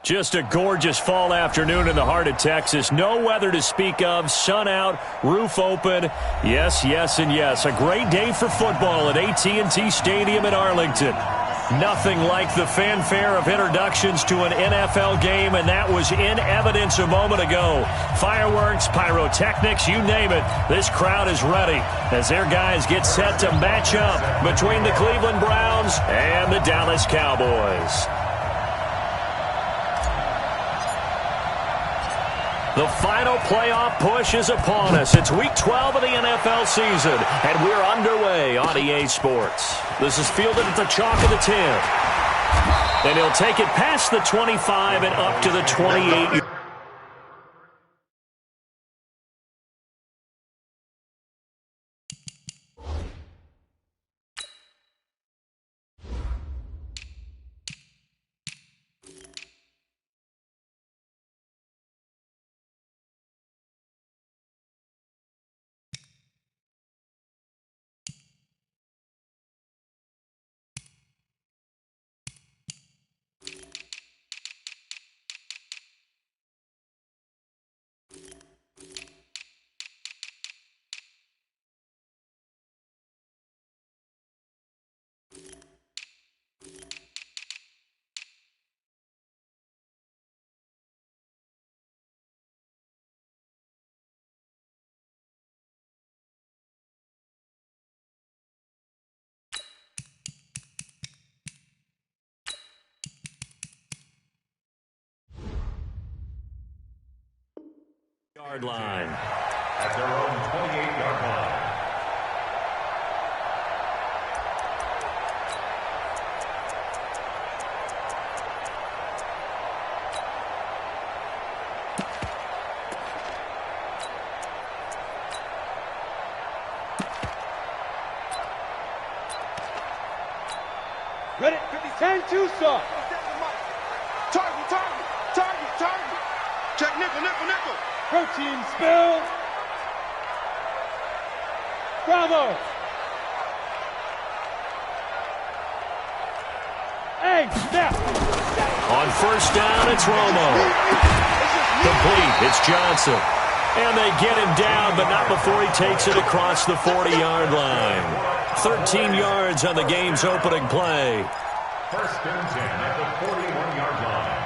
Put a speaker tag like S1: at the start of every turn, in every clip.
S1: Just a gorgeous fall afternoon in the heart of Texas. No weather to speak of. Sun out, roof open. Yes, yes, and yes. A great day for football at AT&T Stadium in Arlington. Nothing like the fanfare of introductions to an NFL game, and that was in evidence a moment ago. Fireworks, pyrotechnics, you name it. This crowd is ready as their guys get set to match up between the Cleveland Browns and the Dallas Cowboys. The final playoff push is upon us. It's Week 12 of the NFL season, and we're underway on EA Sports. This is fielded at the chalk of the 10. And he'll take it past the 25 and up to the 28. Yard line.
S2: At their own 28-yard line.
S3: Ready? 10-2, sir.
S4: Target. Check nickel.
S3: Protein spill. Bravo. Hey, snap.
S1: On first down, it's Romo. Complete. It's Johnson. And they get him down, but not before he takes it across the 40-yard line. 13 yards on the game's opening play.
S2: First and 10 at the 41-yard line.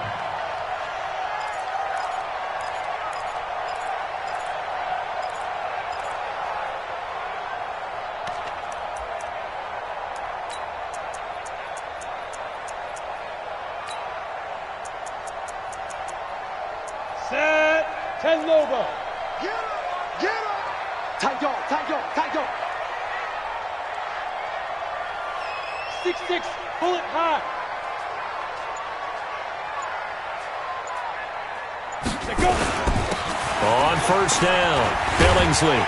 S3: Set. 10 Lobo.
S4: Get him. Tight dog.
S3: 6-6. Bullet high. Let's go.
S1: On first down, Billingsley.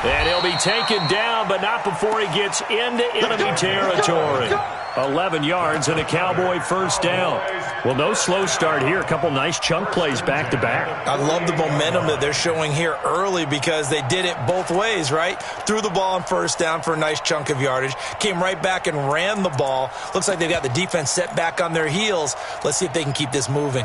S1: And he'll be taken down, but not before he gets into enemy territory. 11 yards and a Cowboy first down. Well, no slow start here. A couple nice chunk plays back-to-back.
S5: I love the momentum that they're showing here early because they did it both ways, right? Threw the ball on first down for a nice chunk of yardage. Came right back and ran the ball. Looks like they've got the defense set back on their heels. Let's see if they can keep this moving.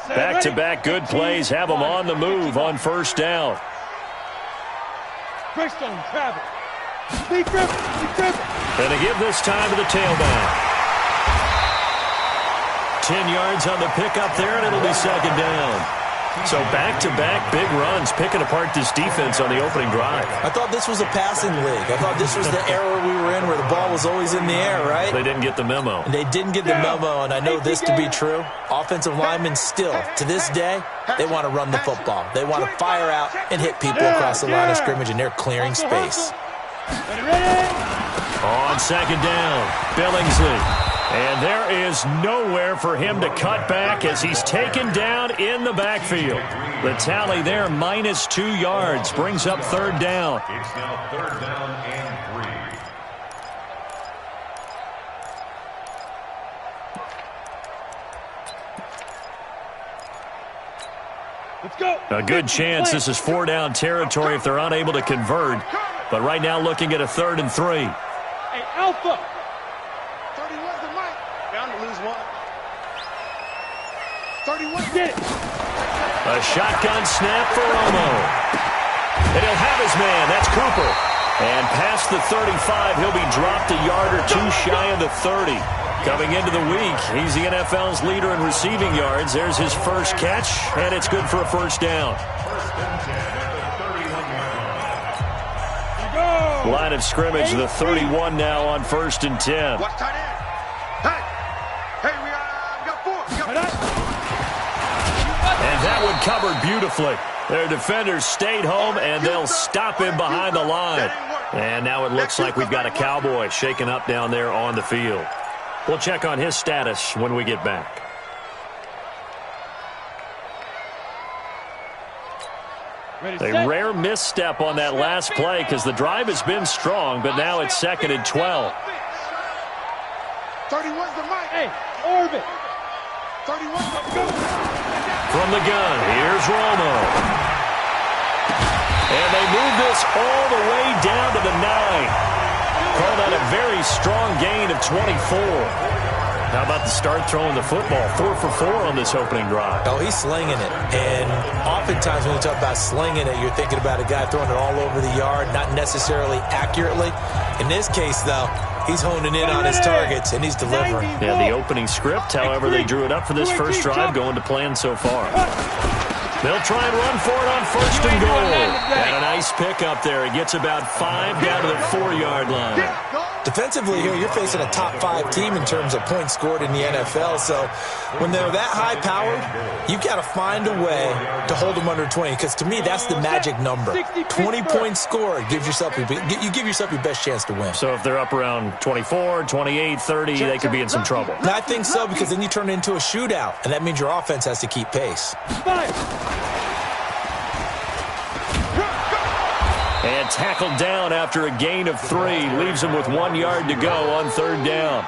S1: Back-to-back good plays have them on the move on first down.
S3: Greystone travel. Deep grip.
S1: And they give this time to the tailback. 10 yards on the pickup there, and it'll be second down. So back-to-back big runs, picking apart this defense on the opening drive.
S5: I thought this was a passing league. I thought this was the era we were in where the ball was always in the air, right?
S1: They didn't get the memo.
S5: They didn't get the memo, and I know this to be true. Offensive linemen still, to this day, they want to run the football. They want to fire out and hit people across the line of scrimmage, and they're clearing space.
S1: On second down, Billingsley. And there is nowhere for him to cut back as he's taken down in the backfield. The tally there, -2 yards, brings up third down.
S2: It's now third down and 3.
S3: Let's go.
S1: A good chance this is 4-down territory if they're unable to convert. But right now looking at a 3rd and 3.
S3: Hey, Alpha.
S4: Don't lose one. 31.
S3: Get it.
S1: A shotgun snap for Romo. And he'll have his man. That's Cooper. And past the 35, he'll be dropped a yard or two shy of the 30. Coming into the week, he's the NFL's leader in receiving yards. There's his first catch, and it's good for a first down. Line of scrimmage, the 31 now on 1st and 10.
S4: Watch tight end. Hey, we got 4.
S1: And that one covered beautifully. Their defenders stayed home, and they'll stop him behind the line. And now it looks like we've got a Cowboy shaken up down there on the field. We'll check on his status when we get back. A rare misstep on that last play because the drive has been strong, but now it's 2nd and 12.
S4: 31's the mic.
S3: Hey, orbit.
S4: 31's the go.
S1: From the gun, here's Romo. And they move this all the way down to the 9. Called out a very strong gain of 24. How about the start throwing the football? 4 for 4 on this opening drive.
S5: Oh, he's slinging it. And oftentimes when you talk about slinging it, you're thinking about a guy throwing it all over the yard, not necessarily accurately. In this case, though, he's honing in on his targets, and he's delivering.
S1: Yeah, the opening script, however, they drew it up for this first drive, going to plan so far. They'll try and run for it on 1st and goal. And a nice pickup there. He gets about 5 down to the 4-yard line.
S5: Defensively here, you're facing a top 5 team in terms of points scored in the NFL. So when they're that high-powered, you've got to find a way to hold them under 20. Because to me, that's the magic number. 20 points scored. You give yourself your best chance to win.
S1: So if they're up around 24, 28, 30, they could be in some trouble.
S5: And I think so, because then you turn it into a shootout. And that means your offense has to keep pace.
S1: And tackled down after a gain of 3. Leaves him with 1 yard to go on 3rd down.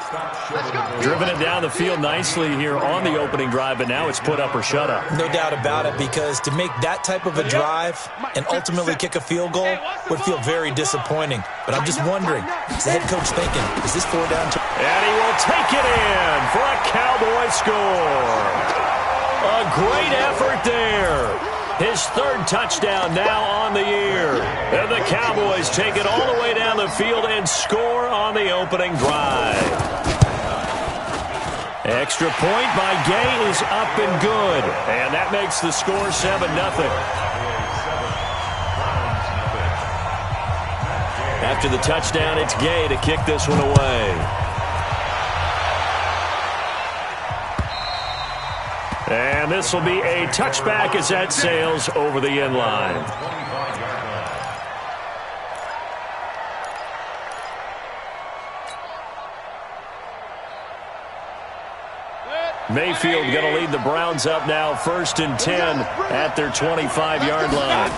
S1: Driven it down the field nicely here on the opening drive, but now it's put up or shut up.
S5: No doubt about it, because to make that type of a drive and ultimately kick a field goal would feel very disappointing. But I'm just wondering, is the head coach thinking, is this 4 down?
S1: And he will take it in for a Cowboy score. A great effort there. His 3rd touchdown now on the year. And the Cowboys take it all the way down the field and score on the opening drive. Extra point by Gay is up and good. And that makes the score 7-0. After the touchdown, it's Gay to kick this one away. And this will be a touchback as that sails over the end line. Mayfield going to lead the Browns up now, 1st and 10 at their 25-yard line.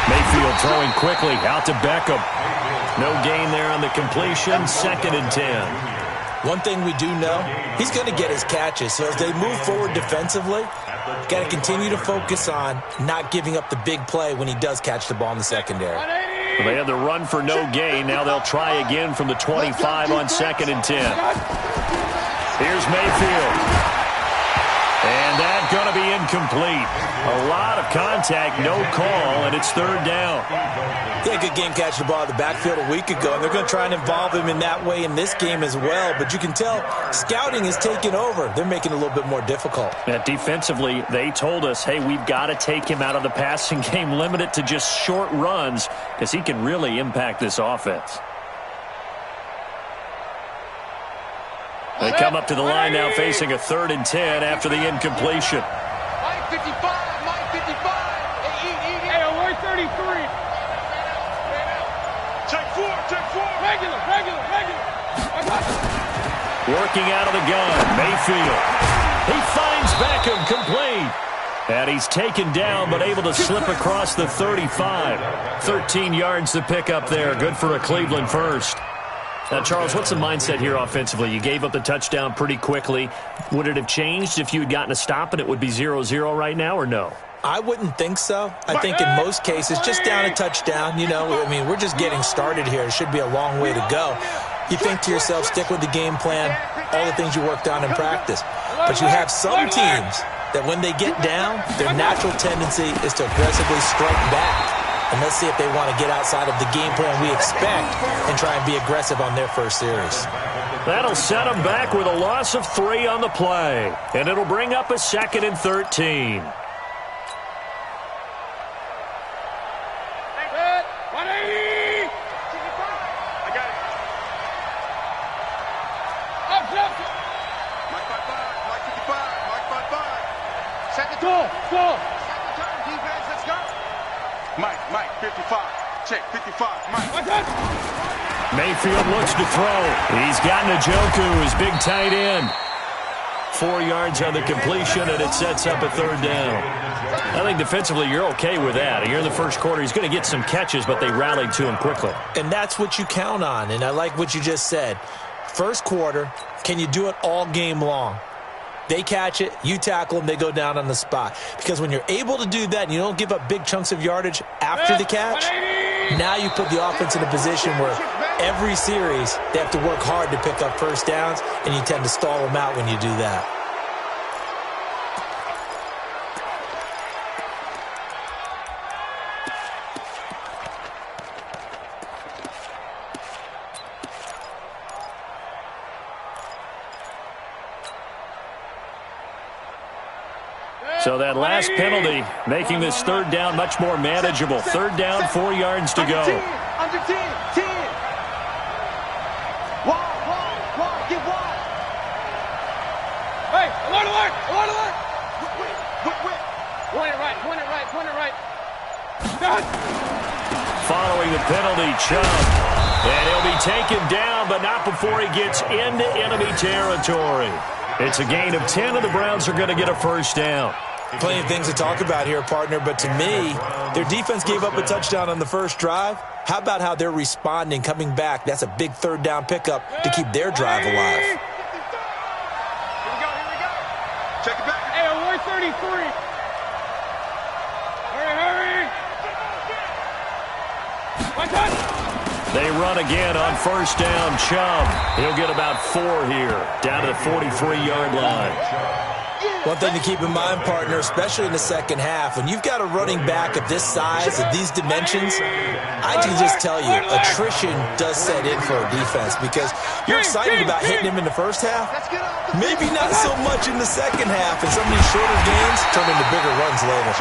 S1: Mayfield throwing quickly out to Beckham. No gain there on the completion, 2nd and 10.
S5: One thing we do know, he's going to get his catches. So as they move forward defensively, got to continue to focus on not giving up the big play when he does catch the ball in the secondary.
S1: Well, they had the run for no gain. Now they'll try again from the 25 on 2nd and 10. Here's Mayfield. And that's going to be incomplete. A lot of contact, no call, and it's 3rd down.
S5: Yeah, good game catching the ball in the backfield a week ago, and they're going to try and involve him in that way in this game as well. But you can tell scouting is taking over. They're making it a little bit more difficult.
S1: Yeah, defensively, they told us, hey, we've got to take him out of the passing game, limit it to just short runs, because he can really impact this offense. They come up to the line now facing a 3rd and 10 after the incompletion.
S4: Mike 55, Mike 55.
S3: Hey, alert 33.
S4: Check 4, check 4.
S3: Regular.
S1: Working out of the gun, Mayfield. He finds Beckham complete. And he's taken down but able to slip across the 35. 13 yards to pick up there. Good for a Cleveland first. Now, Charles, what's the mindset here offensively? You gave up the touchdown pretty quickly. Would it have changed if you had gotten a stop and it would be 0-0 right now, or no?
S5: I wouldn't think so. I think in most cases, just down a touchdown, you know, I mean, we're just getting started here. It should be a long way to go. You think to yourself, stick with the game plan, all the things you worked on in practice. But you have some teams that when they get down, their natural tendency is to aggressively strike back. And let's see if they want to get outside of the game plan we expect and try and be aggressive on their first series.
S1: That'll set them back with a loss of 3 on the play. And it'll bring up a 2nd and 13.
S4: Mike, 55. Check, 55. Mike.
S1: Mayfield looks to throw. He's got Njoku, his big tight end. 4 yards on the completion, and it sets up a 3rd down. I think defensively you're okay with that. Here in the first quarter, he's going to get some catches, but they rallied to him quickly.
S5: And that's what you count on, and I like what you just said. First quarter, can you do it all game long? They catch it, you tackle them, they go down on the spot. Because when you're able to do that and you don't give up big chunks of yardage after the catch, now you put the offense in a position where every series they have to work hard to pick up first downs, and you tend to stall them out when you do that.
S1: So that last penalty making this 3rd down much more manageable. 3rd down, 4 yards to go.
S3: Under 10. Wide, get wide. Hey, alert. Point it right. Done.
S1: Following the penalty, Chubb. And he'll be taken down, but not before he gets into enemy territory. It's a gain of 10, and the Browns are going to get a first down.
S5: Plenty of things to talk about here, partner, but to me, their defense gave up a touchdown on the first drive. How about how they're responding, coming back? That's a big 3rd down pickup to keep their drive alive.
S4: Here we go. Check it back.
S3: Hey, we're 33. Hurry. One touch.
S1: They run again on first down. Chubb. He'll get about 4 here, down to the 43-yard line.
S5: One thing to keep in mind, partner, especially in the second half, when you've got a running back of this size, of these dimensions, I can just tell you, attrition does set in for a defense because you're excited about hitting him in the first half, maybe not so much in the second half, and some of these shorter gains turn into bigger runs later.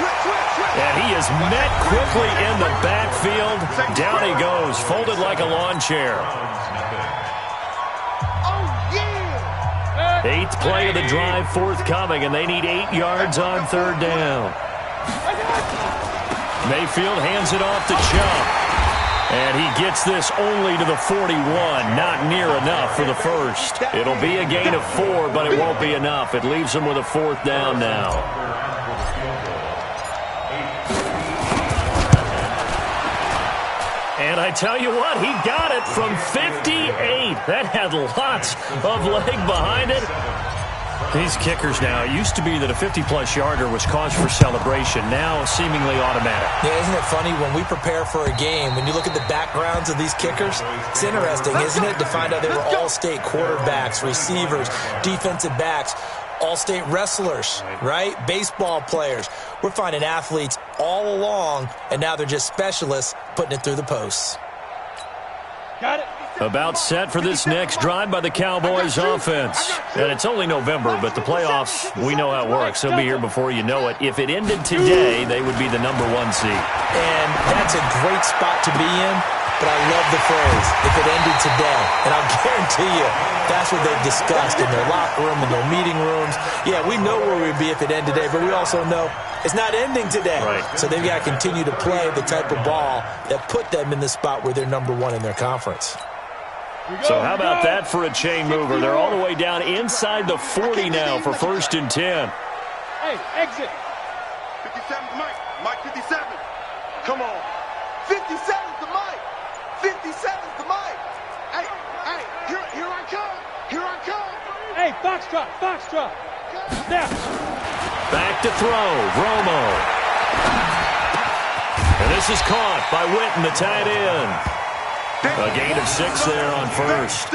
S1: And he is met quickly in the backfield. Down he goes, folded like a lawn chair. 8th play of the drive forthcoming, and they need 8 yards on 3rd down. Mayfield hands it off to Chubb. And he gets this only to the 41, not near enough for the first. It'll be a gain of 4, but it won't be enough. It leaves them with a 4th down now. And I tell you what, he got it from 58. That had lots of leg behind it. These kickers now, it used to be that a 50-plus yarder was cause for celebration. Now seemingly automatic.
S5: Yeah, isn't it funny when we prepare for a game, when you look at the backgrounds of these kickers, it's interesting, isn't it, to find out they were all-state quarterbacks, receivers, defensive backs, all-state wrestlers, right? Baseball players. We're finding athletes all along, and now they're just specialists putting it through the posts.
S3: Got it.
S1: About set for this next drive by the Cowboys offense. And it's only November, but the playoffs, we know how it works. They'll be here before you know it. If it ended today, they would be the number 1 seed.
S5: And that's a great spot to be in, but I love the phrase, if it ended today. And I'll guarantee you, that's what they've discussed in their locker room, in their meeting rooms. Yeah, we know where we'd be if it ended today, but we also know it's not ending today.
S1: Right.
S5: So they've got to continue to play the type of ball that put them in the spot where they're number 1 in their conference.
S1: So how about that for a chain mover? They're all the way down inside the 40 now for 1st and 10.
S3: Hey, exit.
S4: 57 to Mike. Mike 57. Come on. 57's to Mike. 57's to Mike. Hey, here I come. Here I come.
S3: Hey, foxtrot. Snap.
S1: Back to throw, Romo. And this is caught by Witten, the tight end. A gain of 6 there on first.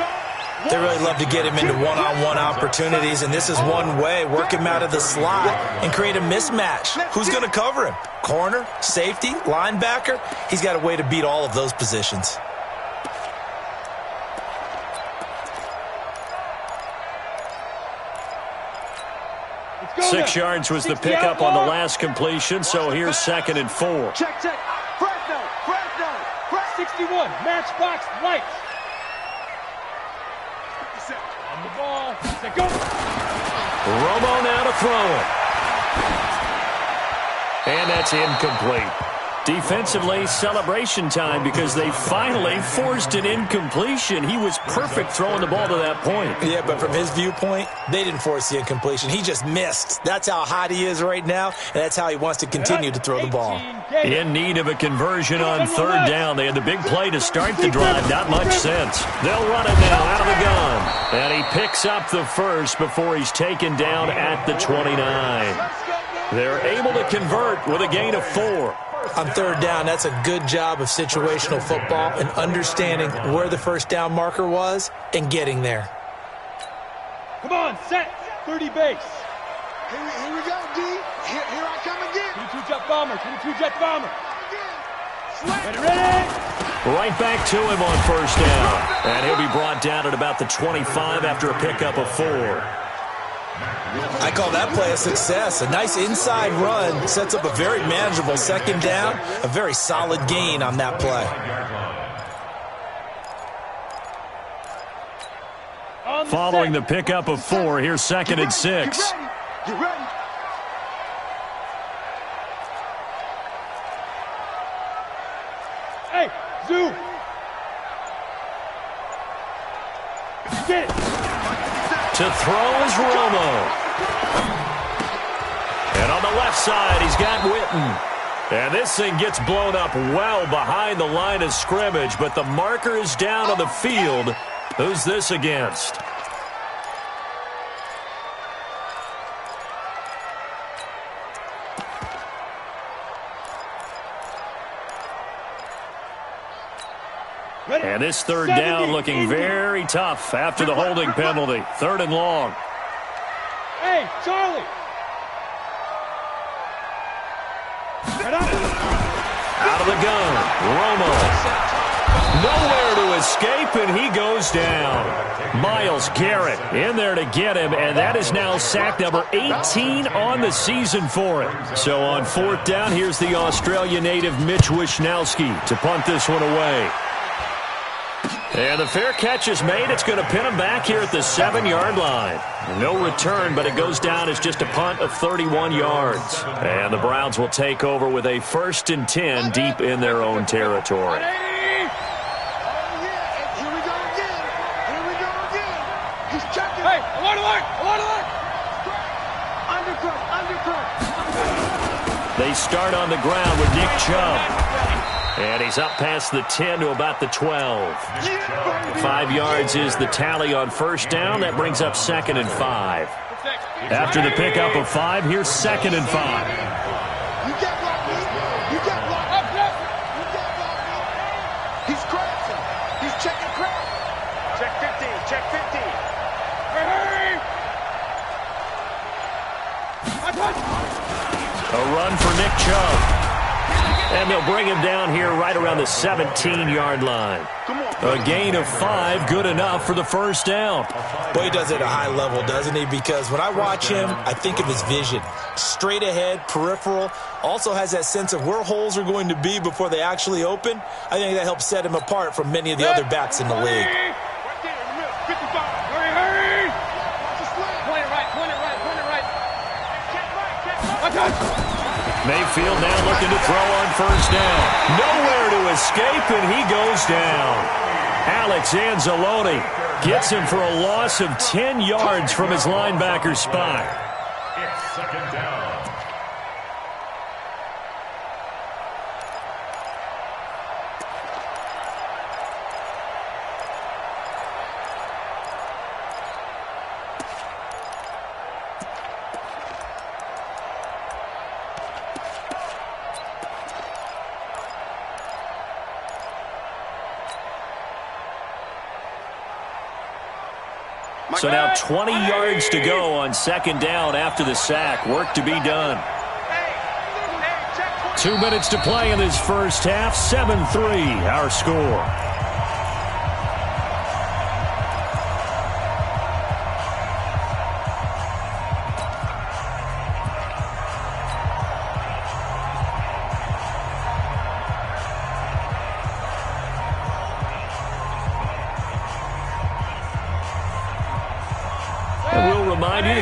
S5: They really love to get him into one-on-one opportunities, and this is one way. Work him out of the slot and create a mismatch. Who's going to cover him? Corner, safety, linebacker? He's got a way to beat all of those positions.
S3: Go
S1: 6
S3: now.
S1: yards was the
S3: 60
S1: pickup
S3: out
S1: on the
S3: ball.
S1: last completion, so here's 2nd and 4.
S3: Check, check. Fresno, Fresno. 61, matchbox lights. On the ball. Set, go.
S1: Romo now to throw it. And that's incomplete. Defensively, celebration time because they finally forced an incompletion. He was perfect throwing the ball to that point.
S5: Yeah, but from his viewpoint, they didn't force the incompletion. He just missed. That's how hot he is right now, and that's how he wants to continue to throw the ball.
S1: In need of a conversion on 3rd down. They had the big play to start the drive. Not much sense. They'll run it now out of the gun. And he picks up the first before he's taken down at the 29. They're able to convert with a gain of 4.
S5: On 3rd down, that's a good job of situational football and understanding where the first down marker was and getting there.
S3: Come on, set. 30 base.
S4: Here we go, D. Here I come again.
S3: 22 jet bomber. 22 jet bomber. Ready?
S1: Right back to him on 1st down. And he'll be brought down at about the 25 after a pickup of 4.
S5: I call that play a success. A nice inside run sets up a very manageable 2nd down, a very solid gain on that play.
S1: Following the pickup of 4, here's 2nd and 6.
S4: Get ready.
S3: Hey, Zoo. Get it.
S1: To throw is Romo. And on the left side, he's got Witten. And this thing gets blown up well behind the line of scrimmage, but the marker is down on the field. Who's this against? And this 3rd down looking very tough after the holding penalty. 3rd and long.
S3: Hey, Charlie. Right up.
S1: Out of the gun, Romo. Nowhere to escape, and he goes down. Myles Garrett in there to get him, and that is now sack number 18 on the season for him. So on 4th down, here's the Australia native Mitch Wishnowsky to punt this one away. And the fair catch is made. It's going to pin him back here at the 7-yard line. No return, but it goes down as just a punt of 31 yards. And the Browns will take over with a 1st and 10 deep in their own territory.
S4: Oh, yeah. Here we go again. Here we go again. He's checking.
S3: Hey, alert, alert, alert, alert.
S4: Undercut.
S1: They start on the ground with Nick Chubb. And he's up past the 10 to about the 12. 5 yards is the tally on 1st down. That brings up 2nd and 5. After the pickup of 5, here's 2nd and 5.
S4: You get blocked, me. You get blocked.
S3: Up, up.
S4: You get blocked, me. He's crashing. He's checking crash. Check 15. Check 15.
S3: Hey,
S1: A run for Nick Chubb. And they'll bring him down here right around the 17-yard line. A gain of 5, good enough for the 1st down.
S5: Boy, he does it at a high level, doesn't he? Because when I watch him, I think of his vision. Straight ahead, peripheral, also has that sense of where holes are going to be before they actually open. I think that helps set him apart from many of the other backs in the league.
S3: Right there in the middle. 55. Hurry, hurry. Point it right, point it right, point it right. Check right.
S1: Mayfield now looking to throw on 1st down. Nowhere to escape, and he goes down. Alex Anzalone gets him for a loss of 10 yards from his linebacker spot.
S2: It's 2nd down.
S1: So now 20 yards to go on second down after the sack. Work to be done. 2 minutes to play in this first half. 7-3 our score.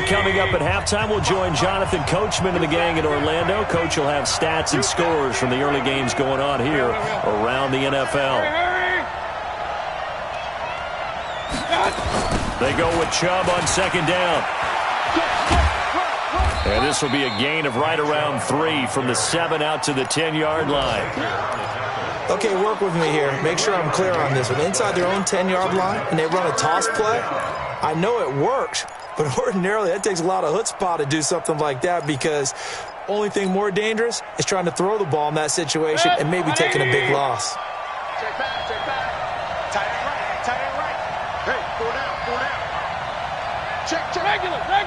S1: Coming up at halftime, we'll join Jonathan Coachman and the gang in Orlando. Coach will have stats and scores from the early games going on here around the NFL. They go with Chubb on second down. And this will be a gain of right around 3 from the 7 out to the 10-yard line.
S5: Okay, work with me here. Make sure I'm clear on this one. Inside their own 10-yard line, and they run a toss play, I know it works. But ordinarily, that takes a lot of chutzpah to do something like that because only thing more dangerous is trying to throw the ball in that situation and maybe taking a big loss.
S4: Check back, check back. Tight end right, tight end right. Hey, 4 down, 4 down. Check, check.
S3: Regular. Hey.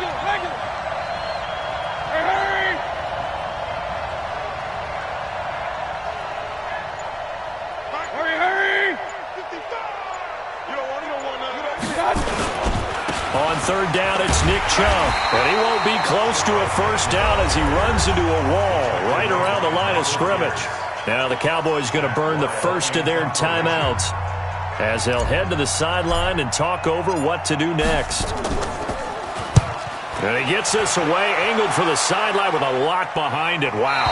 S3: Hurry. 55. You don't want none.
S1: On third down, it's Nick Chubb. And he won't be close to a first down as he runs into a wall right around the line of scrimmage. Now the Cowboys going to burn the first of their timeouts as they'll head to the sideline and talk over what to do next. And he gets this away, angled for the sideline with a lot behind it. Wow.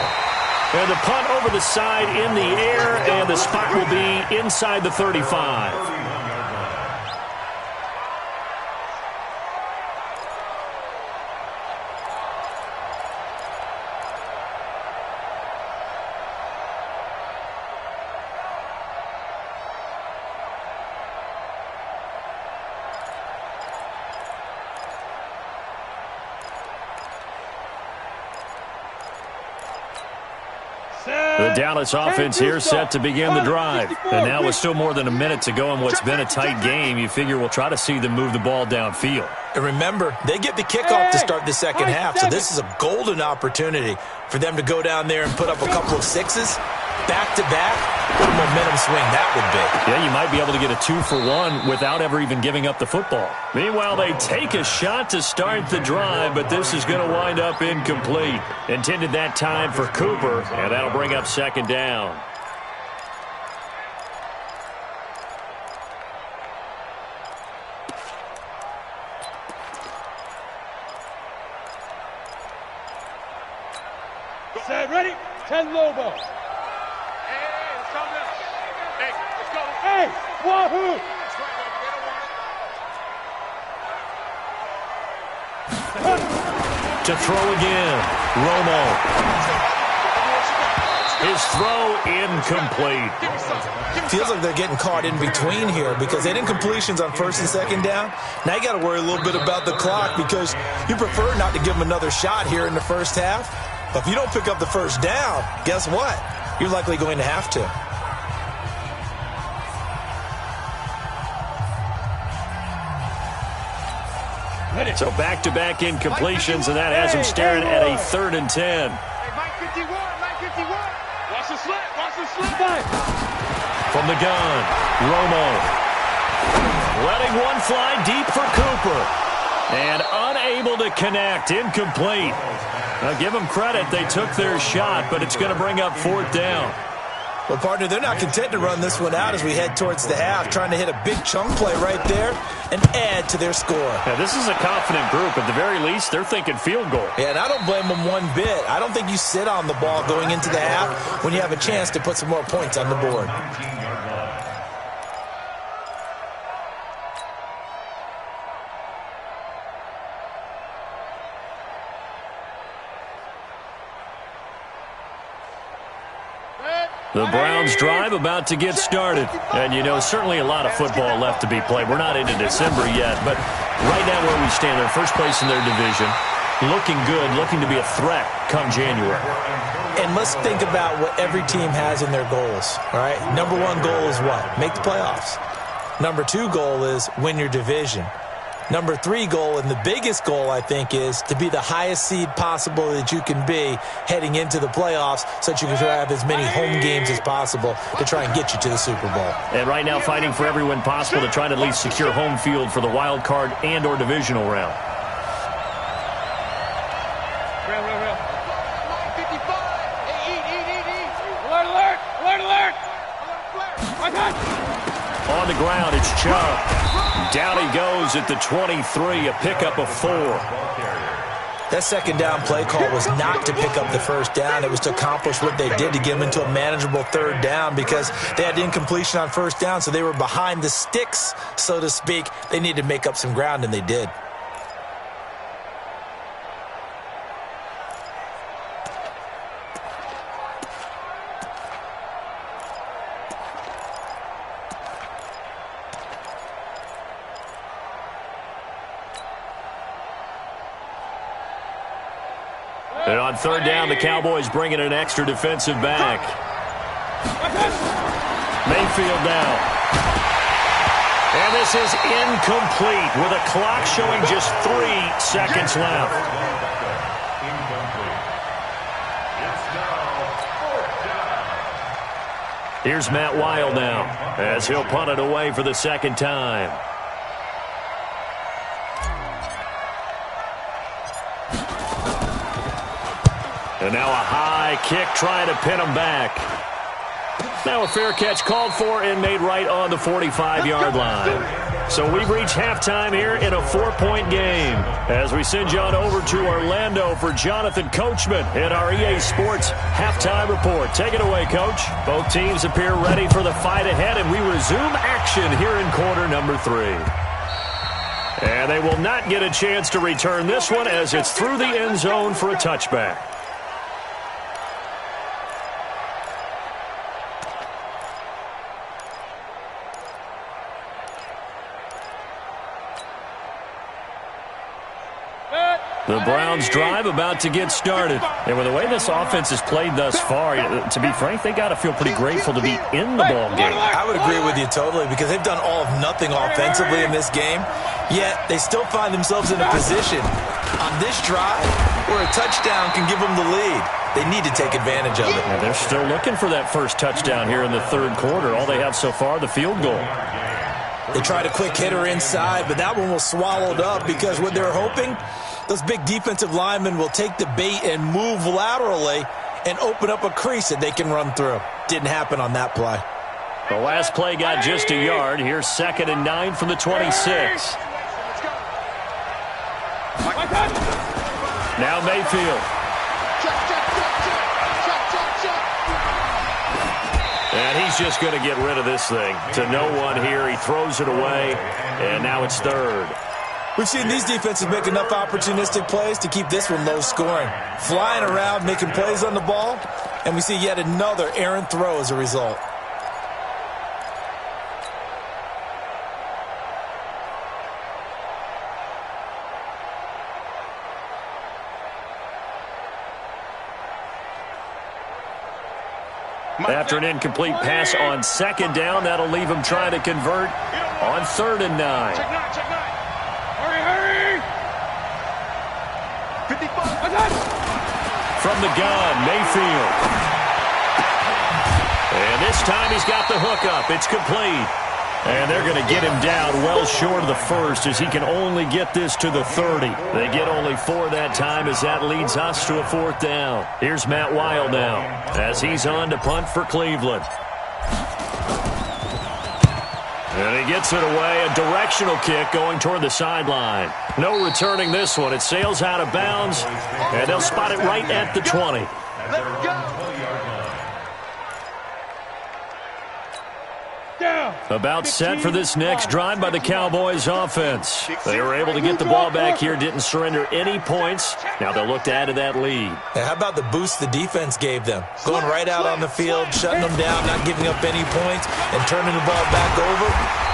S1: And the punt over the side in the air, and the spot will be inside the 35. The Dallas offense here set to begin the drive. And now with still more than a minute to go in what's been a tight game, you figure we'll try to see them move the ball downfield.
S5: And remember, they get the kickoff to start the second half, so this is a golden opportunity for them to go down there and put up a couple of sixes back-to-back. What a momentum swing that would be.
S1: Yeah, you might be able to get a 2-for-1 without ever even giving up the football. Meanwhile, they take a shot to start the drive, but this is going to wind up incomplete. Intended that time for Cooper, and that'll bring up second down.
S3: Set, ready? 10 Lobo. Hey, wahoo!
S1: To throw again, Romo. His throw incomplete.
S5: Feels like they're getting caught in between here because they didn't completions on first and second down. Now you got to worry a little bit about the clock because you prefer not to give them another shot here in the first half. But if you don't pick up the first down, guess what? You're likely going to have to.
S1: So back-to-back incompletions, and that has him staring at a 3rd and 10.
S3: Hey, Mike 51. Watch the slip.
S1: From the gun, Romo. Letting one fly deep for Cooper. And unable to connect, incomplete. Now give them credit, they took their shot, but it's going to bring up 4th down.
S5: Well, partner, they're not content to run this one out as we head towards the half, trying to hit a big chunk play right there and add to their score.
S1: Yeah, this is a confident group. At the very least, they're thinking field goal.
S5: Yeah, and I don't blame them one bit. I don't think you sit on the ball going into the half when you have a chance to put some more points on the board.
S1: The Browns drive about to get started. And, you know, certainly a lot of football left to be played. We're not into December yet, but right now where we stand, they're first place in their division, looking good, looking to be a threat come January.
S5: And let's think about what every team has in their goals, all right? Number 1 goal is what? Make the playoffs. Number 2 goal is win your division. Number 3 goal, and the biggest goal, I think, is to be the highest seed possible that you can be heading into the playoffs so that you can try to have as many home games as possible to try and get you to the Super Bowl.
S1: And right now fighting for every win possible to try to at least secure home field for the wild card and or divisional round.
S3: Real. 55. Hey, eat. Alert.
S1: On the ground, it's Chubb. Down he goes at the 23, a pickup of 4.
S5: That second down play call was not to pick up the first down. It was to accomplish what they did to get them into a manageable third down because they had incompletion on first down, so they were behind the sticks, so to speak. They needed to make up some ground, and they did.
S1: And on third down, the Cowboys bring in an extra defensive back. Mayfield now. And this is incomplete with a clock showing just 3 seconds left. Here's Matt Wild now as he'll punt it away for the second time. And now a high kick trying to pin him back. Now a fair catch called for and made right on the 45-yard line. So we've reached halftime here in a 4-point game. As we send you on over to Orlando for Jonathan Coachman in our EA Sports Halftime Report. Take it away, Coach. Both teams appear ready for the fight ahead, and we resume action here in quarter number 3. And they will not get a chance to return this one as it's through the end zone for a touchback. The Browns drive about to get started. And with the way this offense has played thus far, to be frank, they got to feel pretty grateful to be in the ball game.
S5: I would agree with you totally because they've done all of nothing offensively in this game, yet they still find themselves in a position on this drive where a touchdown can give them the lead. They need to take advantage of it.
S1: And they're still looking for that first touchdown here in the third quarter. All they have so far, the field goal.
S5: They tried a quick hitter inside, but that one was swallowed up because what they're hoping, those big defensive linemen will take the bait and move laterally and open up a crease that they can run through. Didn't happen on that play.
S1: The last play got just a yard. Here's 2nd and 9 from the 26. Now Mayfield. And he's just going to get rid of this thing. To no one here. He throws it away, and now it's 3rd.
S5: We've seen these defenses make enough opportunistic plays to keep this one low scoring. Flying around, making plays on the ball, and we see yet another errant throw as a result.
S1: After an incomplete pass on 2nd down, that'll leave him trying to convert on 3rd and 9.
S3: Hurry!
S4: 55.
S1: From the gun, Mayfield. And this time he's got the hook up. It's complete. And they're going to get him down well short of the first as he can only get this to the 30. They get only 4 that time as that leads us to a 4th down. Here's Matt Wild now as he's on to punt for Cleveland. And he gets it away, a directional kick going toward the sideline. No returning this one. It sails out of bounds, and they'll spot it right at the 20.
S4: Let's go.
S1: About set for this next drive by the Cowboys offense. They were able to get the ball back here, didn't surrender any points. Now they'll look to add to that lead.
S5: And how about the boost the defense gave them? Going right out on the field, shutting them down, not giving up any points, and turning the ball back over.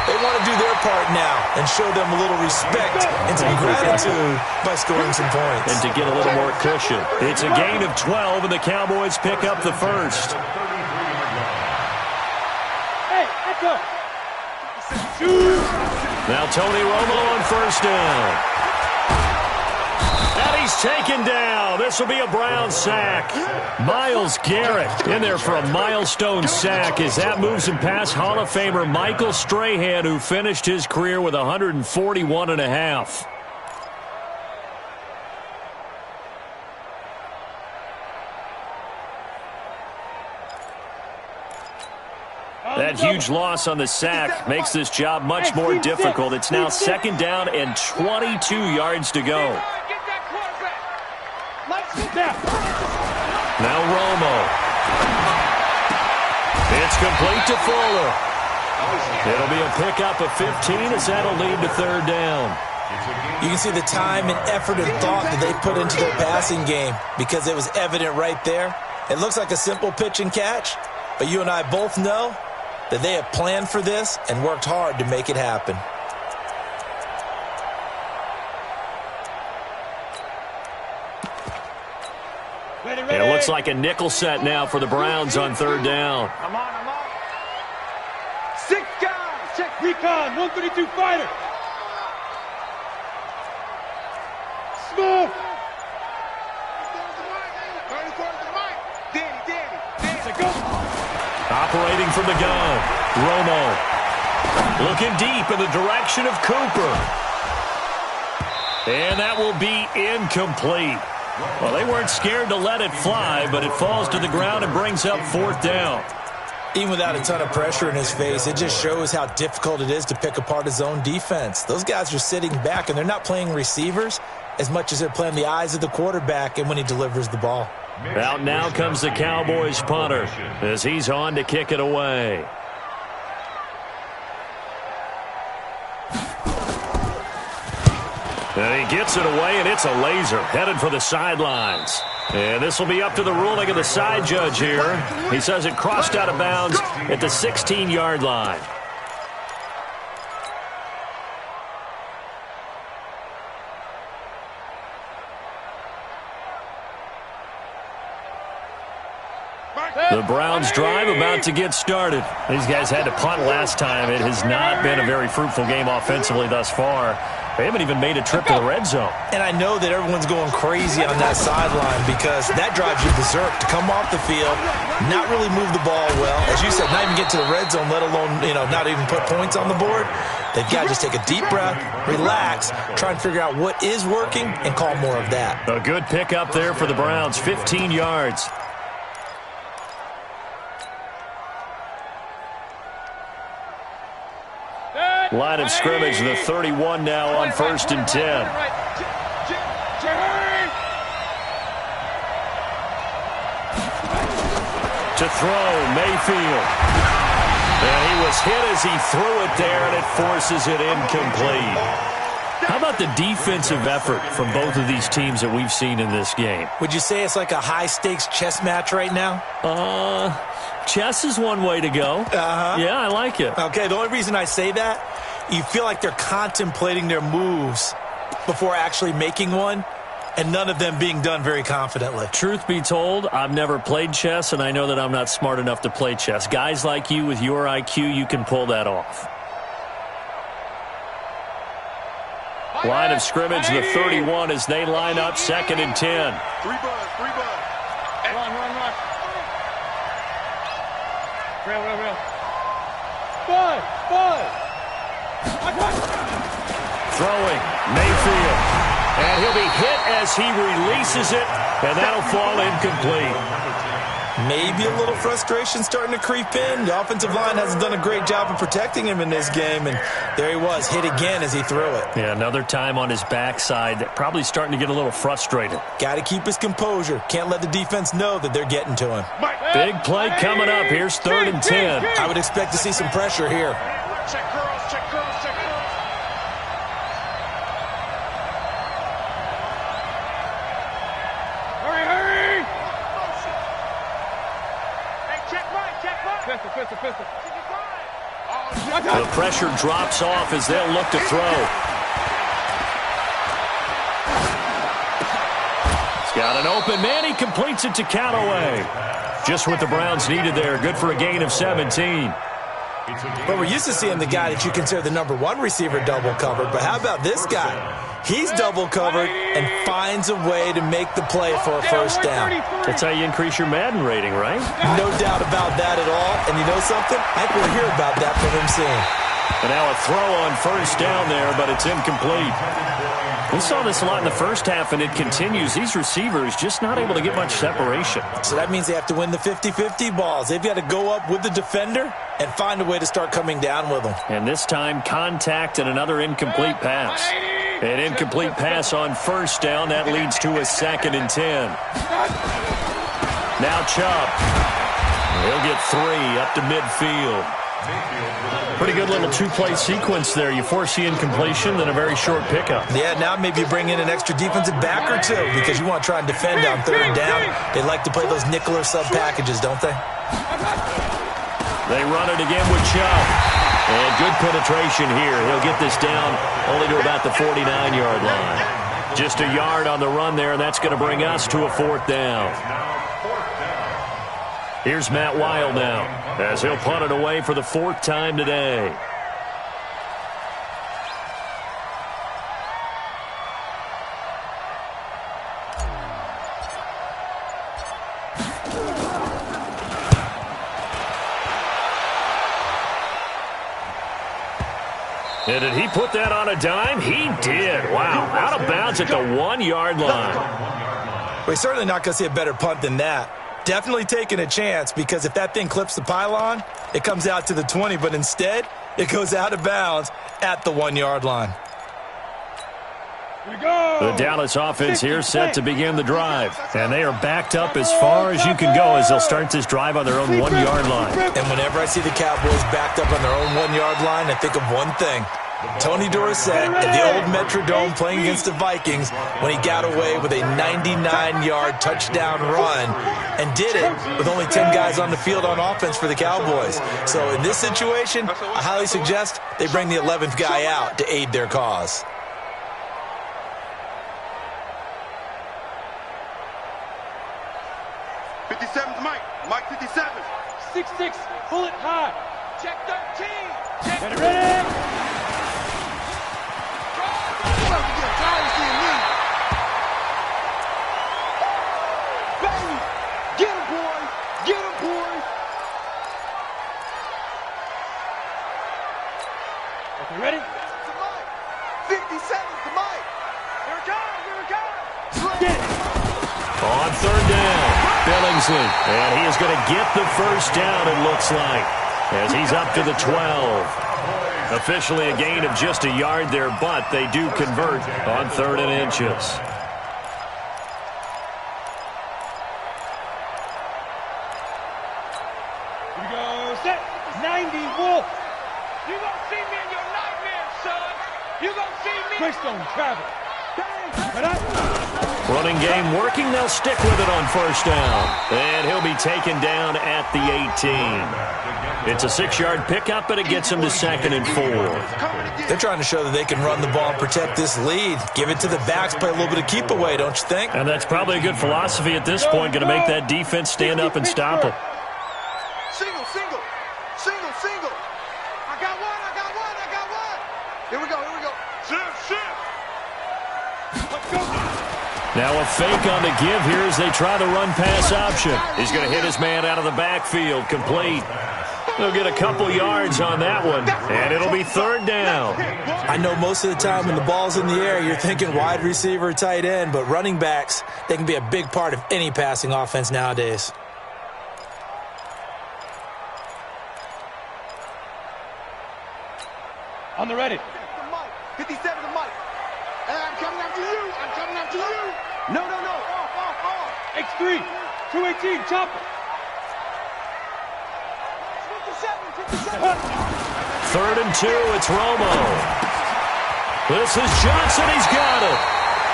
S5: They want to do their part now and show them a little respect and some gratitude by scoring some points.
S1: And to get a little more cushion. It's a gain of 12, and the Cowboys pick up the first.
S3: Hey, let's go.
S1: Now Tony Romo on first down. And he's taken down. This will be a Brown sack. Myles Garrett in there for a milestone sack as that moves him past Hall of Famer Michael Strahan, who finished his career with 141.5. That huge loss on the sack makes this job much more difficult. It's now second down and 22 yards to go. Now Romo. It's complete to Fuller. It'll be a pickup of 15 as that'll lead to third down.
S5: You can see the time and effort and thought that they put into their passing game because it was evident right there. It looks like a simple pitch and catch, but you and I both know that they have planned for this and worked hard to make it happen.
S1: It looks like a nickel set now for the Browns on third down.
S3: I'm on. 6 guys. Check recon. 132 fighter. Smooth.
S1: Operating from the gun, Romo. Looking deep in the direction of Cooper. And that will be incomplete. Well, they weren't scared to let it fly, but it falls to the ground and brings up fourth down.
S5: Even without a ton of pressure in his face, it just shows how difficult it is to pick apart his own defense. Those guys are sitting back, and they're not playing receivers as much as they're playing the eyes of the quarterback and when he delivers the ball.
S1: Out now comes the Cowboys punter as he's on to kick it away. And he gets it away, and it's a laser headed for the sidelines. And this will be up to the ruling of the side judge here. He says it crossed out of bounds at the 16-yard line. The Browns drive about to get started. These guys had to punt last time. It has not been a very fruitful game offensively thus far. They haven't even made a trip to the red zone.
S5: And I know that everyone's going crazy on that sideline because that drives you berserk to come off the field, not really move the ball well. As you said, not even get to the red zone, let alone, not even put points on the board. They've got to just take a deep breath, relax, try and figure out what is working, and call more of that.
S1: A good pickup there for the Browns, 15 yards. Line of scrimmage, the 31 now on first and 10. To throw, Mayfield. And he was hit as he threw it there, and it forces it incomplete. How about the defensive effort from both of these teams that we've seen in this game?
S5: Would you say it's like a high-stakes chess match right now?
S1: Chess is one way to go. Yeah, I like it.
S5: Okay, the only reason I say that, you feel like they're contemplating their moves before actually making one, and none of them being done very confidently.
S1: Truth be told, I've never played chess, and I know that I'm not smart enough to play chess. Guys like you with your IQ, you can pull that off. Line of scrimmage, the 31 as they line up, second and 10.
S4: Three bud.
S3: Run. Real. Bud.
S1: Throwing, Mayfield. And he'll be hit as he releases it, and that'll fall incomplete.
S5: Maybe a little frustration starting to creep in. The offensive line hasn't done a great job of protecting him in this game, and there he was, hit again as he threw it.
S1: Yeah, another time on his backside, probably starting to get a little frustrated.
S5: Got to keep his composure. Can't let the defense know that they're getting to him.
S1: Big play coming up. Here's third and 10.
S5: I would expect to see some pressure here.
S3: Check girls. Hurry. Hey, check right. Pistol.
S1: The pressure drops off as they'll look to throw. He's got an open man. He completes it to Callaway. Just what the Browns needed there. Good for a gain of 17.
S5: But we're used to seeing the guy that you consider the number one receiver double covered. But how about this guy? He's double covered and finds a way to make the play for a first down.
S1: That's how you increase your Madden rating, right?
S5: No doubt about that at all. And you know something? I think we'll hear about that from him soon.
S1: And now a throw on first down there, but it's incomplete. We saw this a lot in the first half, and it continues. These receivers just not able to get much separation.
S5: So that means they have to win the 50-50 balls. They've got to go up with the defender and find a way to start coming down with them.
S1: And this time, contact and another incomplete pass. An incomplete pass on first down. That leads to a 2nd and 10. Now Chubb. He'll get 3 up to midfield. Pretty good little two-play sequence there. You force the incompletion, then a very short pickup.
S5: Yeah, now maybe you bring in an extra defensive back or two because you want to try and defend on 3rd down. They like to play those nickel or sub packages, don't they?
S1: They run it again with Chubb. And good penetration here. He'll get this down only to about the 49-yard line. Just a yard on the run there, and that's going to bring us to a 4th down. Here's Matt Wild now, as he'll punt it away for the 4th time today. And did he put that on a dime? He did. Wow, out of bounds at the 1-yard line.
S5: We're certainly not going to see a better punt than that. Definitely taking a chance because if that thing clips the pylon, it comes out to the 20, but instead it goes out of bounds at the 1-yard line.
S1: The Dallas offense here set to begin the drive. And they are backed up as far as you can go as they'll start this drive on their own 1-yard line.
S5: And whenever I see the Cowboys backed up on their own 1-yard line, I think of one thing. Tony Dorsett at the old Metrodome playing against the Vikings when he got away with a 99-yard touchdown run and did it with only 10 guys on the field on offense for the Cowboys. So in this situation, I highly suggest they bring the 11th guy out to aid their cause.
S4: Mike 57.
S3: 6'6", pull it high. Check 13. Check it ready.
S4: Get him, boy. Get him, boy.
S3: Okay, ready?
S4: To Mike. 57 to Mike.
S3: Here it comes. Here it comes. Get it.
S1: On 3rd down, Billingsley. And he is going to get the first down, it looks like, as he's up to the 12. Officially a gain of just a yard there, but they do convert on 3rd and inches.
S3: Here we go. Set. 90, Wolf. You gonna see me in your nightmare, son. You gonna see me. Greystone travel.
S1: Running game working. They'll stick with it on 1st down. And he'll be taken down at the 18. It's a 6-yard pickup, but it gets him to 2nd and 4.
S5: They're trying to show that they can run the ball and protect this lead. Give it to the backs, play a little bit of keep away, don't you think?
S1: And that's probably a good philosophy at this point, going to make that defense stand up and stop it.
S4: Single, single. Single, single. I got one, I got one, I got one. Here we go, here we go. Shift, shift. Let's go.
S1: Now a fake on the give here as they try the run-pass option. He's going to hit his man out of the backfield, complete. They'll get a couple yards on that one, and it'll be 3rd down.
S5: I know most of the time when the ball's in the air, you're thinking wide receiver, tight end, but running backs, they can be a big part of any passing offense nowadays.
S3: On the ready.
S4: Mike. 57 to Mike. And I'm coming after you. I'm coming after you. No, no, no. Off.
S3: X3. 218. Chopper.
S4: 57.
S1: 3rd and 2. It's Romo. This is Johnson. He's got it.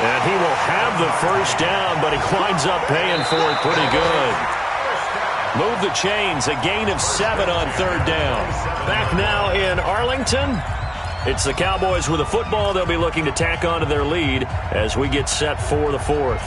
S1: And he will have the first down, but he winds up paying for it pretty good. Move the chains. A gain of 7 on 3rd down. Back now in Arlington. It's the Cowboys with a football. They'll be looking to tack on to their lead as we get set for the 4th.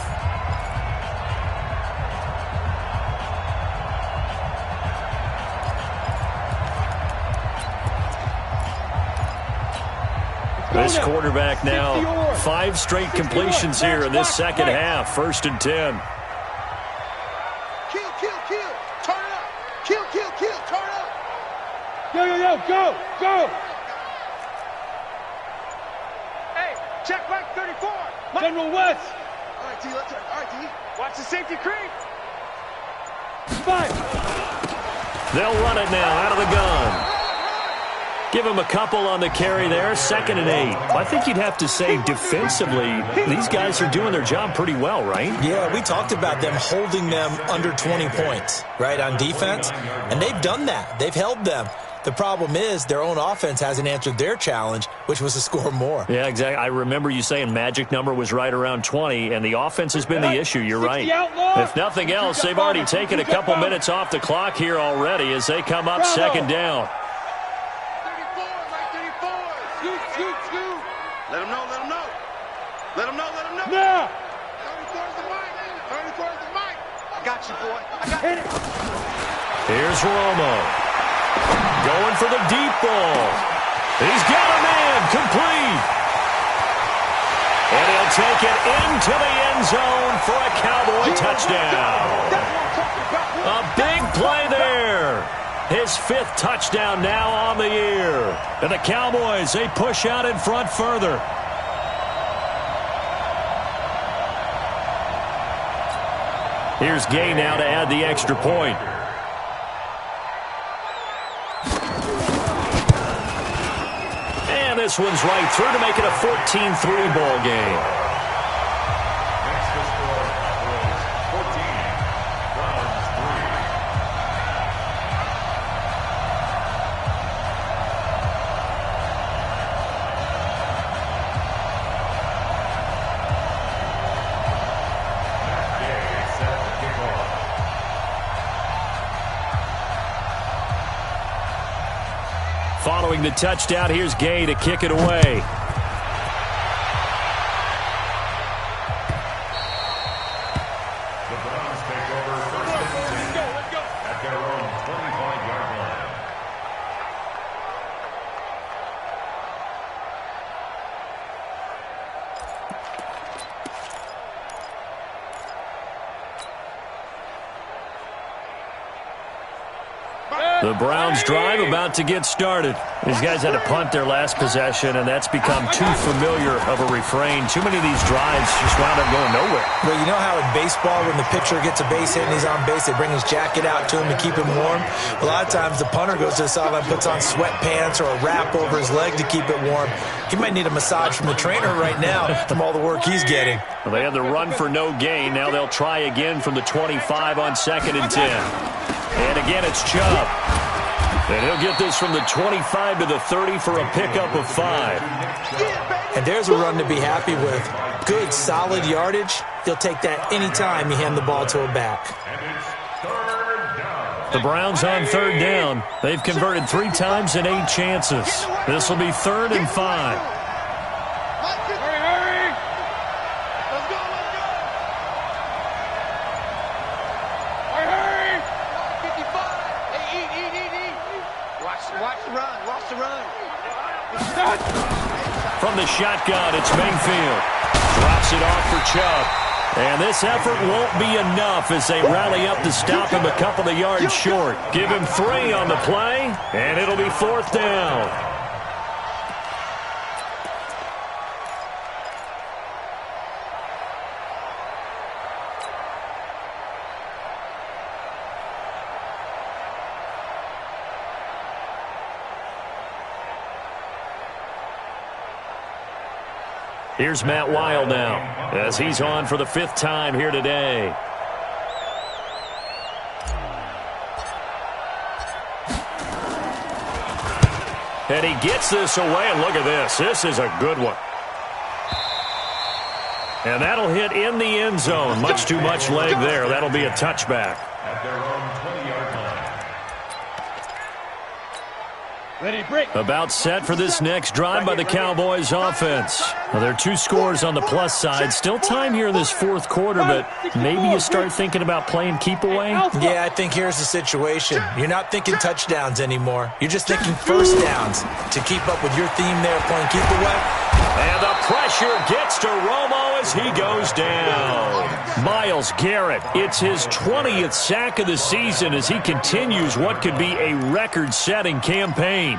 S1: This quarterback now 5 straight completions here in this second half. 1st and 10.
S4: Kill, kill, kill. Turn it up. Kill, kill, kill. Turn it up.
S3: Yo, go. Hey, check back 34. General West.
S4: All right, T, let's turn. All right, T.
S3: Watch the safety creep. 5.
S1: They'll run it now out of the gun. Give him a couple on the carry there. 2nd and 8. I think you'd have to say defensively, these guys are doing their job pretty well, right?
S5: Yeah, we talked about them holding them under 20 points, right, on defense. And they've done that. They've held them. The problem is their own offense hasn't answered their challenge, which was to score more.
S1: Yeah, exactly. I remember you saying magic number was right around 20, and the offense has been the issue. You're right. If nothing else, they've already taken a couple minutes off the clock here already as they come up 2nd down.
S4: 34, right, 34. Scoot. Let him know. Let him know.
S3: Now.
S4: 34's the mic. 34's the mic. I got you, boy. I got
S3: Hit it.
S1: Here's Romo. Going for the deep ball. He's got a man complete. And he'll take it into the end zone for a Cowboy touchdown. A big play there. His 5th touchdown now on the year. And the Cowboys, they push out in front further. Here's Gay now to add the extra point. And this one's right through to make it a 14-3 ball game.
S2: Next to score was 14. Browns 3. Matt Gay set to kick off.
S1: Following the touchdown, here's Gay to kick it away.
S2: The Browns take over 1st and 10 at their own 25-yard line.
S1: The Browns drive about to get started. These guys had to punt their last possession, and that's become too familiar of a refrain. Too many of these drives just wound up going nowhere.
S5: Well, you know how in baseball, when the pitcher gets a base hit and he's on base, they bring his jacket out to him to keep him warm? A lot of times the punter goes to the sideline, puts on sweatpants or a wrap over his leg to keep it warm. He might need a massage from the trainer right now from all the work he's getting.
S1: Well, they had the run for no gain. Now they'll try again from the 25 on 2nd and 10. And again, it's Chubb. And he'll get this from the 25 to the 30 for a pickup of 5.
S5: And there's a run to be happy with. Good, solid yardage. He'll take that anytime you hand the ball to a back.
S2: And it's 3rd down.
S1: The Browns on 3rd down. They've converted 3 times in 8 chances. This will be 3rd and 5.
S3: Hurry.
S4: Let's go.
S3: Hurry.
S4: 55. Hey, eat. Watch the run.
S1: From the shotgun, it's Mayfield. Drops it off for Chubb. And this effort won't be enough as they rally up to stop him a couple of yards short. Give him 3 on the play, and it'll be 4th down. Here's Matt Wild now as he's on for the 5th time here today. And he gets this away, and look at this. This is a good one. And that'll hit in the end zone. Much too much leg there. That'll be a touchback.
S2: At their own 20-yard line.
S3: Ready, break.
S1: About set for this next drive by the Cowboys offense. Well, there are 2 scores on the plus side. Still time here in this 4th quarter, but maybe you start thinking about playing keep away.
S5: Yeah, I think here's the situation. You're not thinking touchdowns anymore. You're just thinking 1st downs. To keep up with your theme there, playing keep away,
S1: And the pressure gets to Romo as he goes down. Myles Garrett, it's his 20th sack of the season as he continues what could be a record-setting campaign.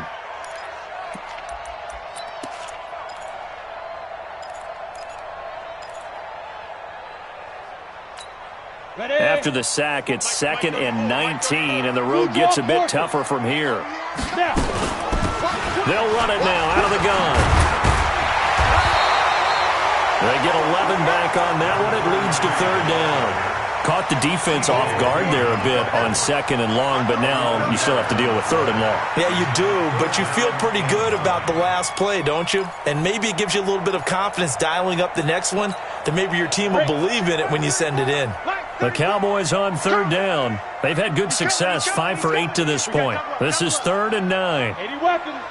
S1: After the sack, it's 2nd and 19, and the road gets a bit tougher from here. They'll run it now out of the gun. They get 11 back on that one. It leads to 3rd down. Caught the defense off guard there a bit on 2nd and long, but now you still have to deal with 3rd and long.
S5: Yeah, you do, but you feel pretty good about the last play, don't you? And maybe it gives you a little bit of confidence dialing up the next one, that maybe your team will believe in it when you send it in.
S1: The Cowboys on 3rd down. They've had good success, 5 for 8 to this point. This is 3rd and 9.
S3: 80 weapons.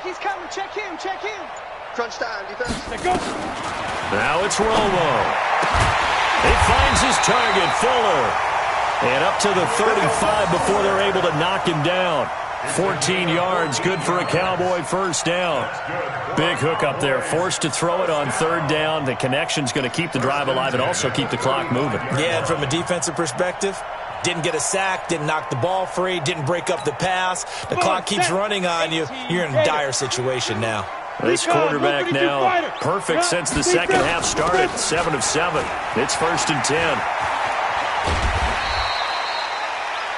S3: He's coming. Check him. Check him.
S4: Crunch time, defense.
S3: Let's go.
S1: Now it's Romo. He finds his target, Fuller. And up to the 35 before they're able to knock him down. 14 yards, good for a Cowboy first down. Big hook up there, forced to throw it on 3rd down. The connection's going to keep the drive alive and also keep the clock moving.
S5: Yeah, and from a defensive perspective, didn't get a sack, didn't knock the ball free, didn't break up the pass. The clock keeps running on you. You're in a dire situation now.
S1: This quarterback now perfect since the second half started. 7 of 7. It's 1st and 10.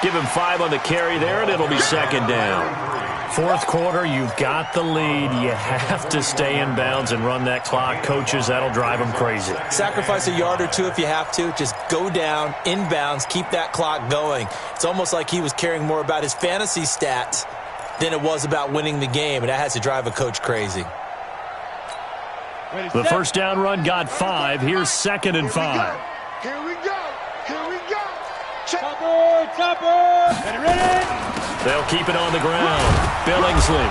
S1: Give him 5 on the carry there, and it'll be 2nd down. 4th quarter, you've got the lead. You have to stay in bounds and run that clock. Coaches, that'll drive them crazy.
S5: Sacrifice a yard or two if you have to. Just go down, in bounds, keep that clock going. It's almost like he was caring more about his fantasy stats than it was about winning the game, and that has to drive a coach crazy.
S1: The first down run got 5. Here's 2nd and 5.
S4: Here we go. Here we go. Check.
S3: Chopper. Ready.
S1: They'll keep it on the ground. Billingsley.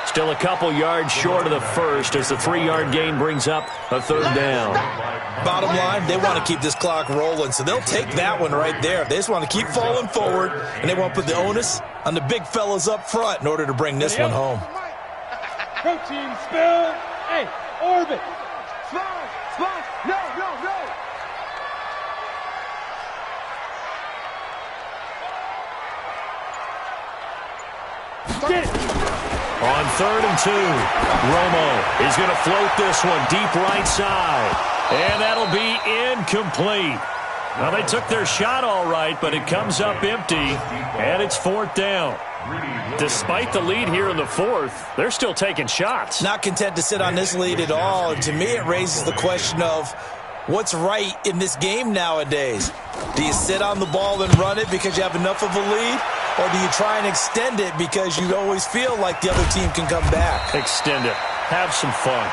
S1: Still a couple yards short of the first as the 3-yard gain brings up a 3rd down.
S5: Bottom line, they want to keep this clock rolling, so they'll take that one right there. They just want to keep falling forward, and they want to put the onus on the big fellas up front in order to bring this one home.
S3: Protein spill. Hey, orbit.
S4: Slide. No.
S3: Get it.
S1: On 3rd and 2, Romo is going to float this one deep right side. And that'll be incomplete. Now, they took their shot all right, but it comes up empty, and it's 4th down. Despite the lead here in the 4th, they're still taking shots.
S5: Not content to sit on this lead at all. And to me, it raises the question of what's right in this game nowadays. Do you sit on the ball and run it because you have enough of a lead? Or do you try and extend it because you always feel like the other team can come back?
S1: Extend it. Have some fun.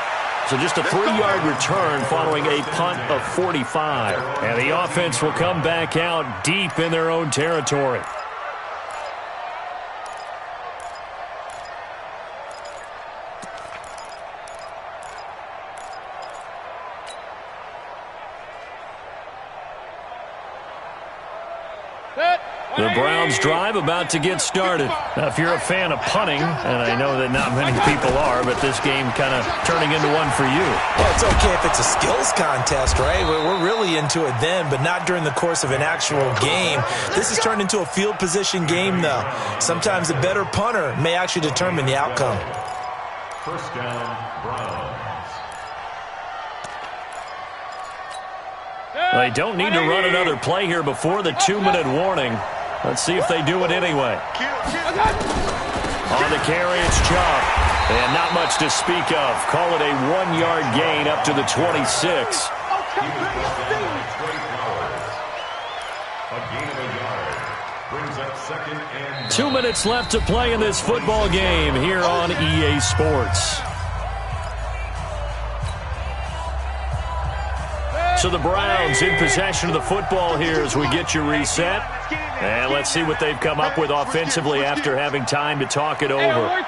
S1: So just a 3-yard return following a punt of 45. And the offense will come back out deep in their own territory. The Browns drive about to get started. Now, if you're a fan of punting, and I know that not many people are, but this game kind of turning into one for you.
S5: Well, it's okay if it's a skills contest, right? We're really into it then, but not during the course of an actual game. This has turned into a field position game, though. Sometimes a better punter may actually determine the outcome.
S2: First down, Browns.
S1: They don't need to run another play here before the 2-minute warning. Let's see if they do it anyway. On the carry, it's Chubb. And not much to speak of. Call it a 1-yard gain up to the 26.
S2: A gain of a yard. Brings up 2nd and
S1: 2 minutes left to play in this football game here on EA Sports. So the Browns in possession of the football here as we get you reset. And let's see what they've come up with offensively after having time to talk it over.
S3: Real.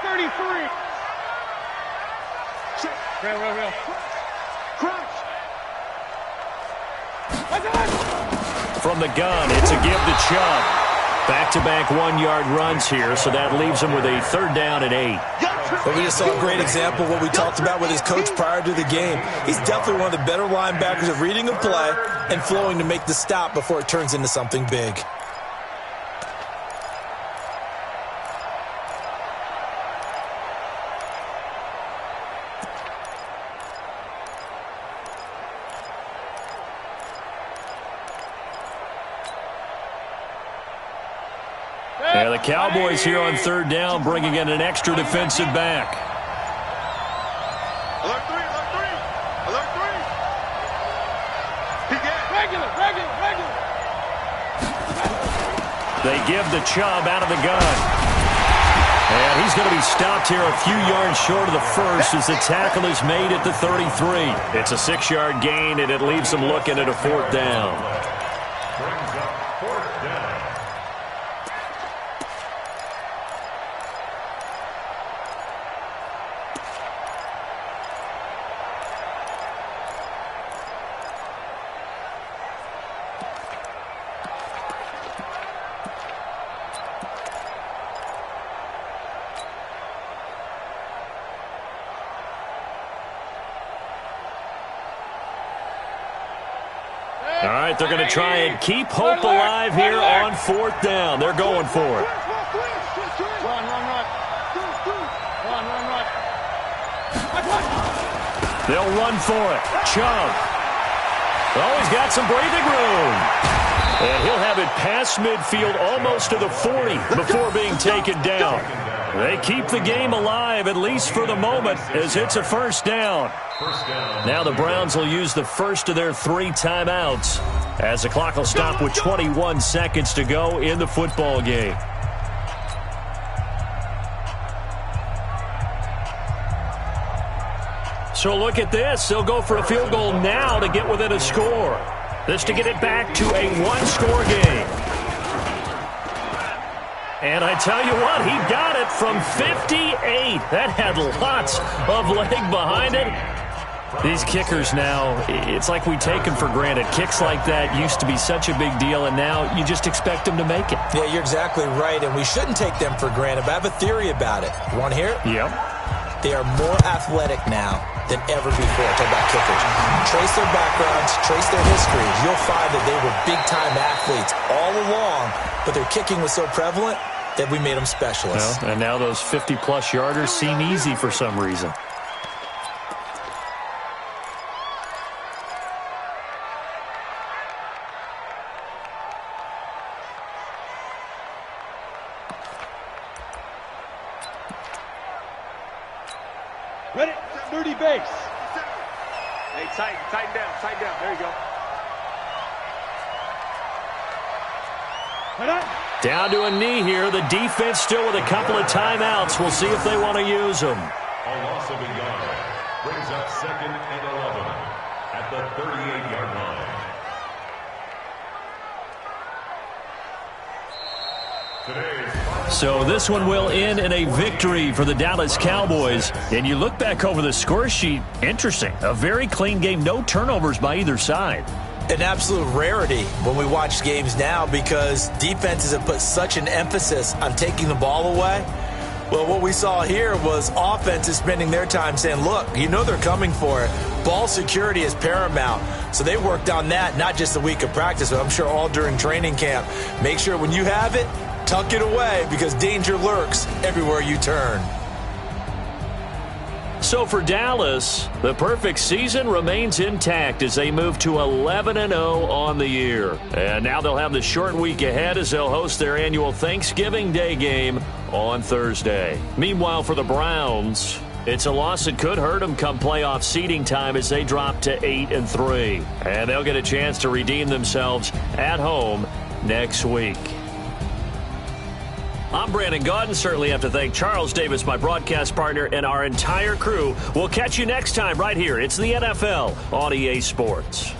S1: From the gun, it's a give to Chubb. Back-to-back one-yard runs here, so that leaves him with a 3rd down and 8.
S5: But we just saw a great example of what we talked about with his coach prior to the game. He's definitely one of the better linebackers of reading a play and flowing to make the stop before it turns into something big.
S1: Yeah, the Cowboys here on 3rd down, bringing in an extra defensive back.
S4: Alert 3, alert 3, alert 3. He gets
S3: Regular.
S1: They give the Chubb out of the gun. And he's going to be stopped here a few yards short of the first as the tackle is made at the 33. It's a 6-yard gain, and it leaves them looking at a 4th down.
S2: Brings up 4th down.
S1: All right, they're going to try and keep hope alive here on 4th down. They're going for it.
S3: Run.
S1: They'll run for it. Chubb. Oh, he's got some breathing room. And he'll have it past midfield almost to the 40 before being taken down. They keep the game alive, at least for the moment, as it's a 1st down. Now the Browns will use the first of their 3 timeouts as the clock will stop with 21 seconds to go in the football game. So look at this. They'll go for a field goal now to get within a score. This to get it back to a 1-score game. And I tell you what, he got it from 58. That had lots of leg behind it. These kickers now, it's like we take them for granted. Kicks like that used to be such a big deal, and now you just expect them to make it.
S5: Yeah, you're exactly right, and we shouldn't take them for granted. But I have a theory about it. You want to hear it?
S1: Yep.
S5: They are more athletic now than ever before. Talk about kickers. Trace their backgrounds, trace their history. You'll find that they were big-time athletes all along, but their kicking was so prevalent that we made them specialists.
S1: Well, and now those 50-plus yarders seem easy for some reason.
S3: Ready? Dirty base.
S4: Hey, tighten down. There you go.
S1: Down to a knee here. The defense still with a couple of timeouts. We'll see if they want to use them.
S2: A loss of a yard brings up 2nd and 11 at the 38-yard line.
S1: So this one will end in a victory for the Dallas Cowboys. And you look back over the score sheet, interesting. A very clean game, no turnovers by either side.
S5: An absolute rarity when we watch games now because defenses have put such an emphasis on taking the ball away. Well, what we saw here was offenses spending their time saying, look, you know they're coming for it. Ball security is paramount. So they worked on that, not just a week of practice, but I'm sure all during training camp. Make sure when you have it, tuck it away because danger lurks everywhere you turn.
S1: So for Dallas, the perfect season remains intact as they move to 11-0 on the year. And now they'll have the short week ahead as they'll host their annual Thanksgiving Day game on Thursday. Meanwhile, for the Browns, it's a loss that could hurt them come playoff seeding time as they drop to 8-3. And they'll get a chance to redeem themselves at home next week. I'm Brandon Gaudin. Certainly have to thank Charles Davis, my broadcast partner, and our entire crew. We'll catch you next time right here. It's the NFL on EA Sports.